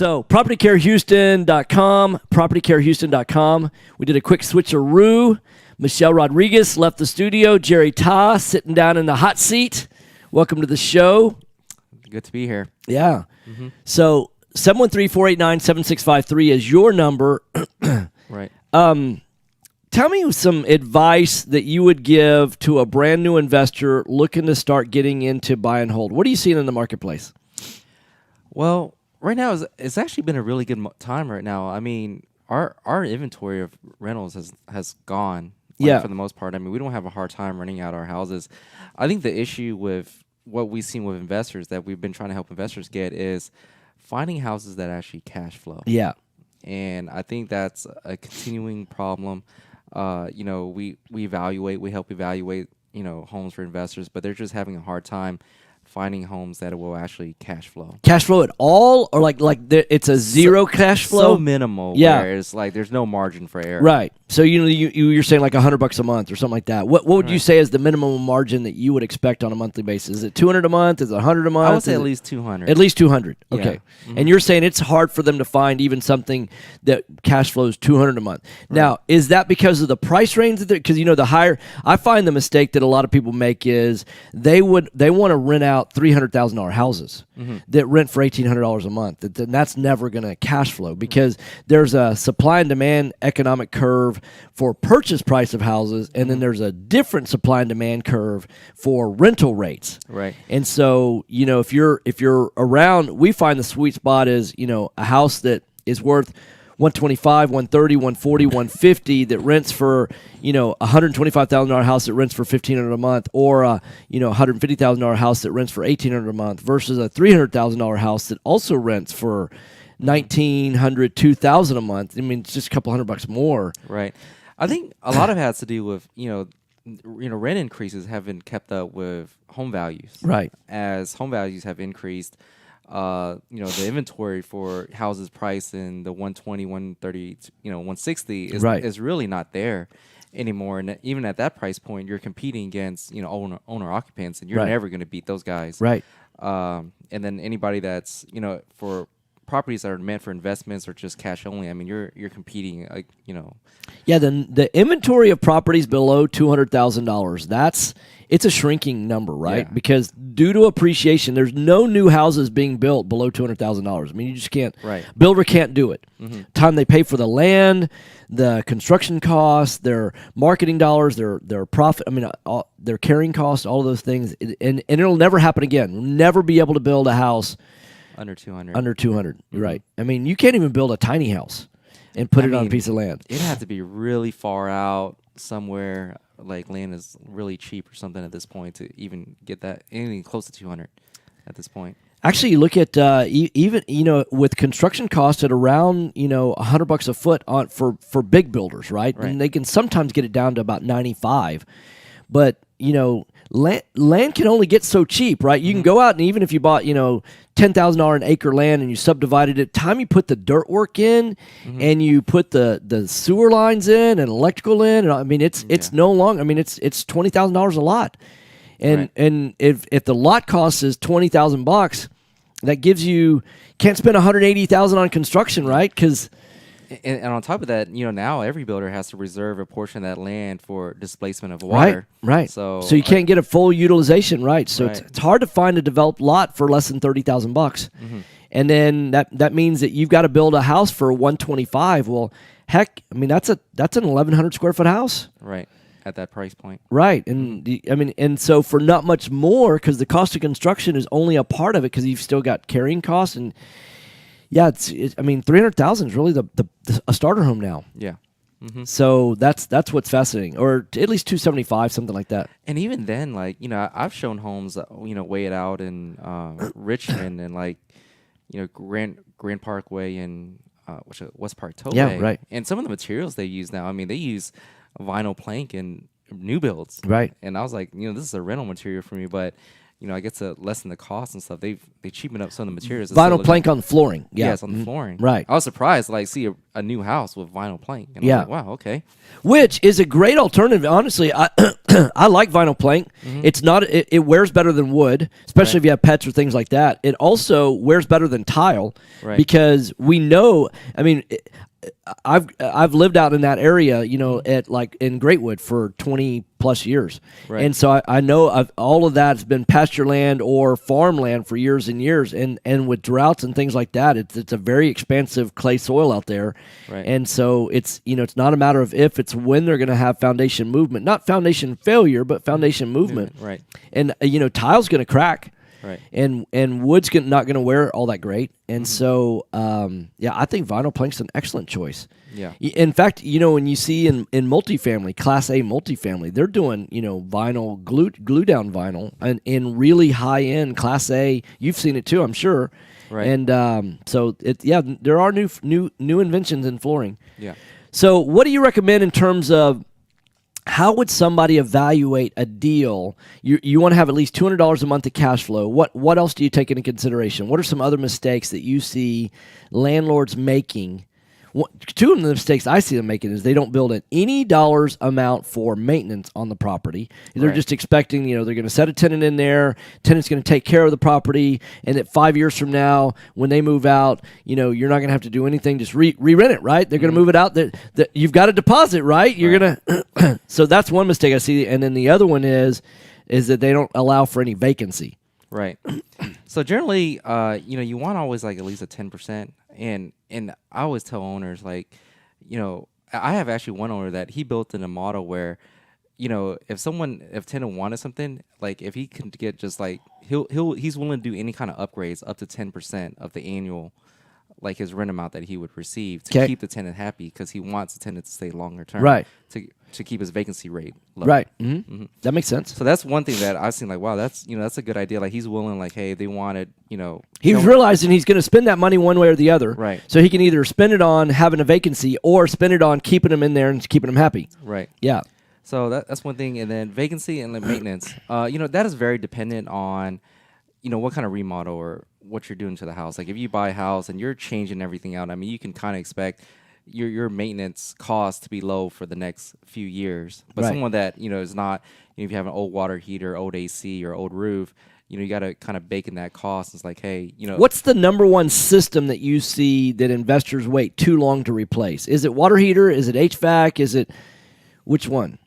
So, propertycarehouston.com. We did a quick switcheroo. Michelle Rodriguez left the studio. Jerry Ta sitting down in the hot seat. Welcome to the show. Good to be here. Yeah. So, 713-489-7653 is your number. Right. Tell me some advice that you would give to a brand new investor looking to start getting into buy and hold. What are you seeing in the marketplace? Well, right now it's actually been a really good time right now. I mean, our inventory of rentals has gone. For the most part. I mean, we don't have a hard time renting out our houses. I think the issue with what we've seen with investors that we've been trying to help investors get is finding houses that actually cash flow. Yeah. And I think that's a continuing problem. We help evaluate, homes for investors, but they're just having a hard time finding homes that will actually cash flow. Cash flow at all, or it's a zero cash flow? So minimal. Yeah. Where it's like there's no margin for error. Right. So you're saying like $100 a month or something like that. What would you say is the minimum margin that you would expect on a monthly basis? Is it $200 a month? Is it $100 a month? I would say at least $200. At least $200. Okay. Yeah. Mm-hmm. And you're saying it's hard for them to find even something that cash flows $200 a month. Right. Now, is that because of the price range? Because the higher, I find the mistake that a lot of people make is they want to rent out $300,000 houses that rent for $1,800 a month. That's never going to cash flow because there's a supply and demand economic curve for purchase price of houses, and then there's a different supply and demand curve for rental rates. Right. And so, if you're around, we find the sweet spot is, a house that is worth 125, 130, 140, 150 that rents for, $125,000 house that rents for $1,500 a month, or a, $150,000 house that rents for $1,800 a month versus a $300,000 house that also rents for $1,900, $2,000 a month. I mean, it's just a couple $100 more. Right. I think a lot of it has to do with, rent increases haven't kept up with home values. Right. As home values have increased, the inventory for houses priced in the 120, 130, 160 is really not there anymore. And even at that price point, you're competing against, owner occupants, and you're never going to beat those guys. Right. And then anybody that's, for properties that are meant for investments or just cash only, I mean, you're competing, Yeah, the inventory of properties below $200,000, it's a shrinking number, right? Yeah. Because due to appreciation, there's no new houses being built below $200,000. I mean, you just can't. Right. Builder can't do it. Time they pay for the land, the construction costs, their marketing dollars, their profit. I mean, their carrying costs, all of those things, and it'll never happen again. We'll never be able to build a house under 200. Under 200, right? I mean, you can't even build a tiny house and put it on a piece of land. It'd have to be really far out somewhere, like land is really cheap or something at this point to even get that anything close to 200 at this point. Actually, you look at even with construction costs at around $100 a foot for big builders, right? And they can sometimes get it down to about 95, but land can only get so cheap, right? You can go out and even if you bought $10,000 an acre land and you subdivided it, time you put the dirt work in and you put the sewer lines in and electrical in, and I mean it's no longer. I mean it's $20,000 a lot, and if the lot cost is $20,000, that gives you can't spend $180,000 on construction, right? Because and on top of that, now every builder has to reserve a portion of that land for displacement of water. Right. So you can't get a full utilization, right? So it's hard to find a developed lot for less than $30,000. And then that means that you've got to build a house for $125. Well, heck, I mean that's an 1,100 square foot house. Right. At that price point. Right. And and so for not much more, because the cost of construction is only a part of it, because you've still got carrying costs and. Yeah, $300,000 is really a starter home now. Yeah. So that's what's fascinating, or at least $275, something like that. And even then, I've shown homes, weigh it out in Richmond and Grand Parkway and West Park Tollway. Yeah, right. And some of the materials they use now, I mean, they use vinyl plank in new builds. Right. And I was like, this is a rental material for me, but I get to lessen the cost and stuff. They cheapen up some of the materials. Vinyl plank on the flooring. Yeah. Yes, on the flooring. Right. I was surprised to see a new house with vinyl plank. And Yeah. I'm like, wow, okay. Which is a great alternative. Honestly, I I like vinyl plank. It's not it wears better than wood, especially if you have pets or things like that. It also wears better than tile because we know. I mean, I've lived out in that area, at like in Greatwood for 20 plus years, and so I know all of that's been pasture land or farmland for years and years, and with droughts and things like that, it's a very expansive clay soil out there, and so it's it's not a matter of if, it's when they're going to have foundation movement, not foundation failure, but foundation movement, and tile's going to crack. Right. And wood's not going to wear all that great. And so, I think vinyl plank's an excellent choice. Yeah. In fact, when you see in multifamily, Class A multifamily, they're doing, vinyl, glue down vinyl, and in really high-end Class A. You've seen it too, I'm sure. Right. And so, there are new inventions in flooring. Yeah. So what do you recommend in terms of how would somebody evaluate a deal? You want to have at least $200 a month of cash flow. What else do you take into consideration? What are some other mistakes that you see landlords making? Two of the mistakes I see them making is they don't build in any dollars amount for maintenance on the property. They're just expecting, they're going to set a tenant in there, tenant's going to take care of the property, and that 5 years from now, when they move out, you're not going to have to do anything, just re-rent it, right? They're going to move it out. You've got a deposit, right? You're going to. So that's one mistake I see, and then the other one is that they don't allow for any vacancy. Right. So generally, you want always like at least a 10%. And I always tell owners, I have actually one owner that he built in a model where, if tenant wanted something, like if he can get just like he's willing to do any kind of upgrades up to 10% of the annual, like his rent amount that he would receive to keep the tenant happy, because he wants the tenant to stay longer term, right? To keep his vacancy rate low. Right. Mm-hmm. Mm-hmm. That makes sense. So that's one thing that I've seen, like, wow, that's a good idea. Like, he's willing, like, hey, they wanted, he's realizing he's going to spend that money one way or the other. Right. So he can either spend it on having a vacancy or spend it on keeping them in there and keeping them happy. Right. Yeah. So that's one thing. And then vacancy and the maintenance, that is very dependent on, what kind of remodel or what you're doing to the house. Like, if you buy a house and you're changing everything out, I mean, you can kind of expect your maintenance cost to be low for the next few years. But someone that, is not, if you have an old water heater, old AC, or old roof, you got to kind of bake in that cost. It's like, hey, What's the number one system that you see that investors wait too long to replace? Is it water heater? Is it HVAC? Is it, which one?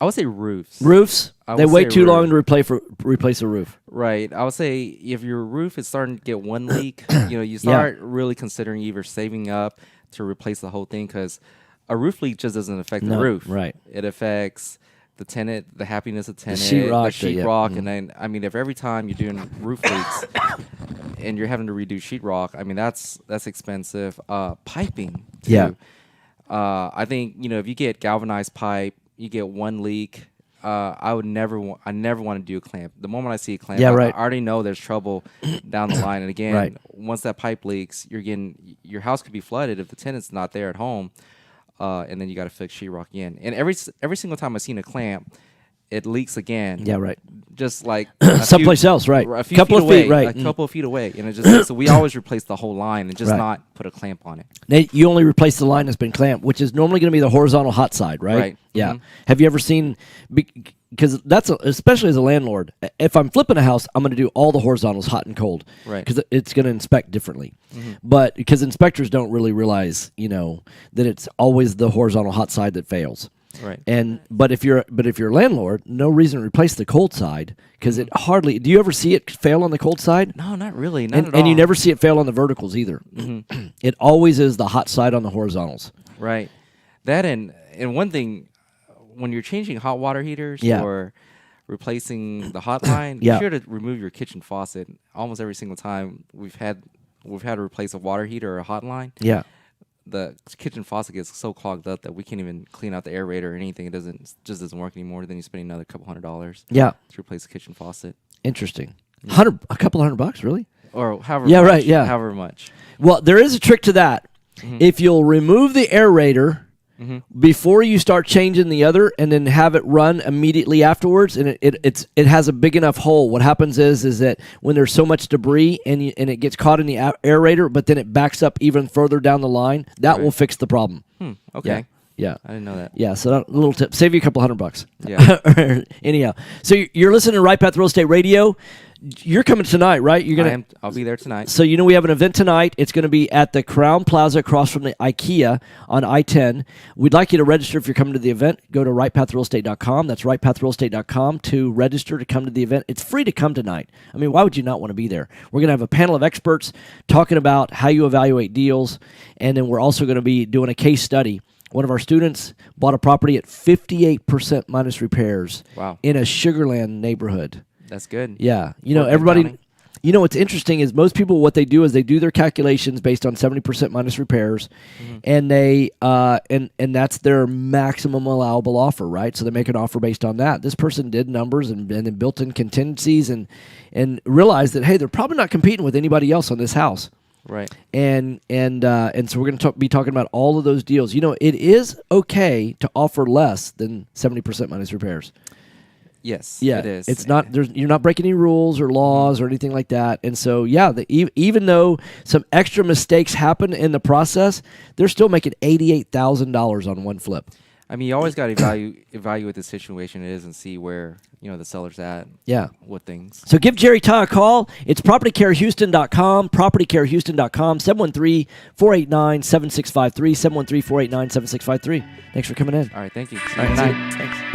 I would say roofs. Roofs? They wait too long to replace a roof. Right. I would say if your roof is starting to get one leak, you start really considering either saving up to replace the whole thing, because a roof leak just doesn't affect the roof. Right. It affects the tenant, the happiness of the tenant, the sheetrock, and then, I mean, if every time you're doing roof leaks and you're having to redo sheetrock, I mean, that's expensive. Piping, too. Yeah. I think, if you get galvanized pipe, you get one leak, I never want to do a clamp. The moment I see a clamp, I already know there's trouble down the line. And again, once that pipe leaks, your house could be flooded if the tenant's not there at home, and then you got to fix sheetrock again. And every single time I've seen a clamp, it leaks again. Yeah, right. Just like someplace else, right? A couple of feet, right? A couple of feet away, and it just so we always replace the whole line and just not put a clamp on it. You only replace the line that's been clamped, which is normally going to be the horizontal hot side, right? Right. Yeah. Mm-hmm. Have you ever seen? Because especially as a landlord, if I'm flipping a house, I'm going to do all the horizontals hot and cold, right? Because it's going to inspect differently. Mm-hmm. But because inspectors don't really realize, that it's always the horizontal hot side that fails. Right. But if you're a landlord, no reason to replace the cold side, because it hardly. Do you ever see it fail on the cold side? No, not really. Not at all. And you never see it fail on the verticals either. Mm-hmm. It always is the hot side on the horizontals. Right. That and one thing, when you're changing hot water heaters or replacing the hot line, be sure to remove your kitchen faucet. Almost every single time we've had to replace a water heater or a hot line. Yeah. The kitchen faucet gets so clogged up that we can't even clean out the aerator or anything. It just doesn't work anymore. Then you spend another couple $100. Yeah. To replace the kitchen faucet. Interesting. A couple $100, really? Or however. Yeah, much, right. Yeah. However much. Well, there is a trick to that. Mm-hmm. If you'll remove the aerator before you start changing the other, and then have it run immediately afterwards, and it has a big enough hole. What happens is that when there's so much debris and it gets caught in the aerator, but then it backs up even further down the line, that will fix the problem. Okay. Yeah. I didn't know that. Yeah, so that little tip. Save you a couple $100. Yeah. Anyhow, so you're listening to Right Path Real Estate Radio. You're coming tonight, right? I'll be there tonight. So we have an event tonight. It's going to be at the Crown Plaza across from the IKEA on I-10. We'd like you to register if you're coming to the event. Go to rightpathrealestate.com. That's rightpathrealestate.com to register to come to the event. It's free to come tonight. I mean, why would you not want to be there? We're going to have a panel of experts talking about how you evaluate deals, and then we're also going to be doing a case study. One of our students bought a property at 58% minus repairs in a Sugarland neighborhood. That's good. Yeah. Everybody, what's interesting is most people, what they do is they do their calculations based on 70% minus repairs, and they and that's their maximum allowable offer, right? So they make an offer based on that. This person did numbers and then built in contingencies and realized that, hey, they're probably not competing with anybody else on this house. Right. And so we're going to be talking about all of those deals. It is okay to offer less than 70% minus repairs. Yes, yeah, it is. It's not. You're not breaking any rules or laws or anything like that. And so, even though some extra mistakes happen in the process, they're still making $88,000 on one flip. I mean, you always got to evaluate the situation it is and see where the seller's at. Yeah. What things. So give Jerry Ty a call. It's propertycarehouston.com, propertycarehouston.com, 713-489-7653, 713-489-7653. Thanks for coming in. All right, thank you. See you tonight. Thanks.